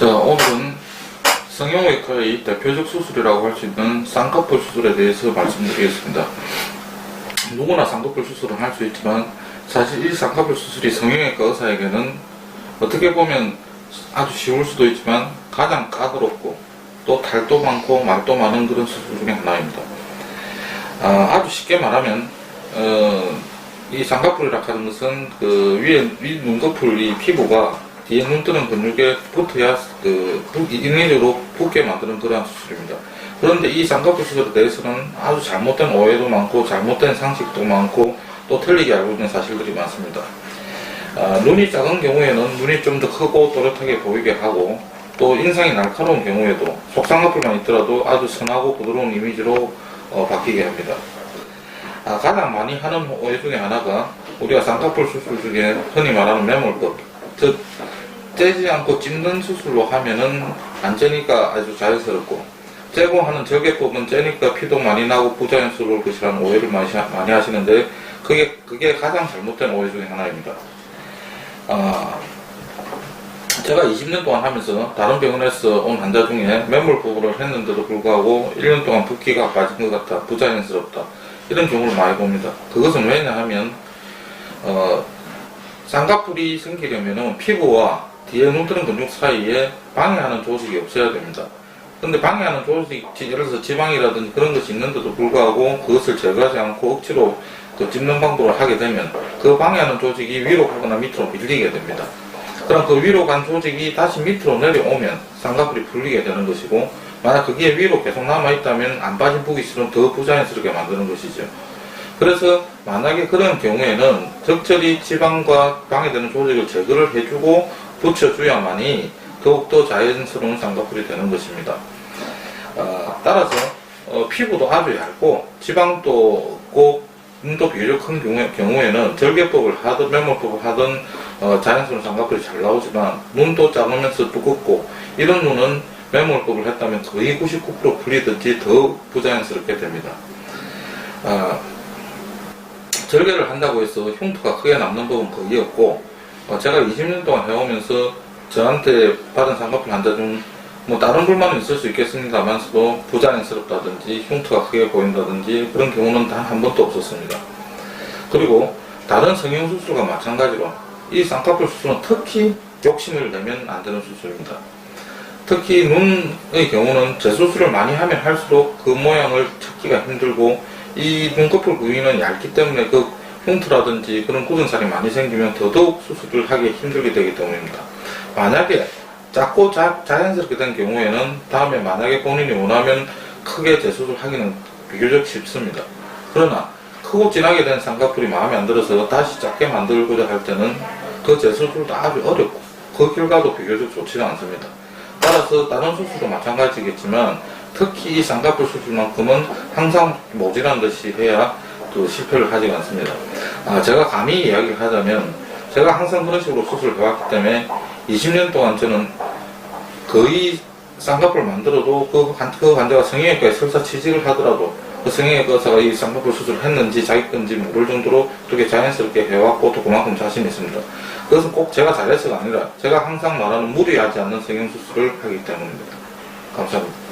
자, 오늘은 성형외과의 대표적 수술이라고 할 수 있는 쌍꺼풀 수술에 대해서 말씀드리겠습니다. 누구나 쌍꺼풀 수술은 할 수 있지만 사실 이 쌍꺼풀 수술이 성형외과 의사에게는 어떻게 보면 아주 쉬울 수도 있지만 가장 까다롭고 또 탈도 많고 말도 많은 그런 수술 중에 하나입니다. 아주 쉽게 말하면 이 쌍꺼풀이라고 하는 것은 그 위 눈꺼풀 이 피부가 뒤에 눈 뜨는 근육에 붙어야 인위적으로 붓게 만드는 그러한 수술입니다. 그런데 이 쌍꺼풀 수술에 대해서는 아주 잘못된 오해도 많고 잘못된 상식도 많고 또 틀리게 알고 있는 사실들이 많습니다. 눈이 작은 경우에는 눈이 좀 더 크고 또렷하게 보이게 하고 또 인상이 날카로운 경우에도 속쌍꺼풀만 있더라도 아주 선하고 부드러운 이미지로 바뀌게 합니다. 가장 많이 하는 오해 중에 하나가 우리가 쌍꺼풀 수술 중에 흔히 말하는 매몰법, 즉 째지 않고 찝는 수술로 하면은 안 째니까 아주 자연스럽고 째고 하는 절개법은 째니까 피도 많이 나고 부자연스러울 것이라는 오해를 많이 하시는데 그게 가장 잘못된 오해 중에 하나입니다. 제가 20년 동안 하면서 다른 병원에서 온 환자 중에 매몰법을 했는데도 불구하고 1년 동안 붓기가 빠진 것 같아 부자연스럽다 이런 경우를 많이 봅니다. 그것은 왜냐하면 쌍꺼풀이 생기려면 피부와 뒤에 눈 뜨는 근육 사이에 방해하는 조직이 없어야 됩니다. 근데 방해하는 조직, 예를 들어서 지방이라든지 그런 것이 있는데도 불구하고 그것을 제거하지 않고 억지로 찝는 방법을 하게 되면 그 방해하는 조직이 위로 가거나 밑으로 밀리게 됩니다. 그럼 그 위로 간 조직이 다시 밑으로 내려오면 쌍꺼풀이 풀리게 되는 것이고, 만약 그게 위로 계속 남아있다면 안 빠진 붓기처럼 더 부자연스럽게 만드는 것이죠. 그래서 만약에 그런 경우에는 적절히 지방과 방해되는 조직을 제거를 해주고 붙여줘야만이 더욱더 자연스러운 쌍꺼풀이 되는 것입니다. 따라서 피부도 아주 얇고 지방도 없고 눈도 비교적 큰 경우에는 절개법을 하든 매몰법을 하든 자연스러운 쌍꺼풀이 잘 나오지만 눈도 작으면서 두껍고 이런 눈은 매몰법을 했다면 거의 99% 풀리든지 더 부자연스럽게 됩니다. 절개를 한다고 해서 흉터가 크게 남는 법은 거의 없고, 제가 20년 동안 해오면서 저한테 받은 쌍꺼풀 환자 중 뭐 다른 불만은 있을 수 있겠습니다만서도 부자연스럽다든지 흉터가 크게 보인다든지 그런 경우는 단 한 번도 없었습니다. 그리고 다른 성형수술과 마찬가지로 이 쌍꺼풀 수술은 특히 욕심을 내면 안 되는 수술입니다. 특히 눈의 경우는 재수술을 많이 하면 할수록 그 모양을 찾기가 힘들고 이 눈꺼풀 부위는 얇기 때문에 그 흉터라든지 그런 굳은 살이 많이 생기면 더더욱 수술을 하기 힘들게 되기 때문입니다. 만약에 작고 자연스럽게 된 경우에는 다음에 만약에 본인이 원하면 크게 재수술 하기는 비교적 쉽습니다. 그러나 크고 진하게 된 쌍꺼풀이 마음에 안 들어서 다시 작게 만들고자 할 때는 그 재수술도 아주 어렵고 그 결과도 비교적 좋지가 않습니다. 따라서 다른 수술도 마찬가지겠지만 특히 이 쌍꺼풀 수술만큼은 항상 모질한 듯이 해야 실패를 하지 않습니다. 제가 감히 이야기를 하자면 제가 항상 그런 식으로 수술을 해왔기 때문에 20년 동안 저는 거의 쌍꺼풀을 만들어도 그 환자가 성형외과에 설사 취직을 하더라도 그 성형외과 의사가 이 쌍꺼풀 수술을 했는지 자기 건지 모를 정도로 그렇게 자연스럽게 해왔고 또 그만큼 자신이 있습니다. 그것은 꼭 제가 잘해서가 아니라 제가 항상 말하는 무리하지 않는 성형수술을 하기 때문입니다. 감사합니다.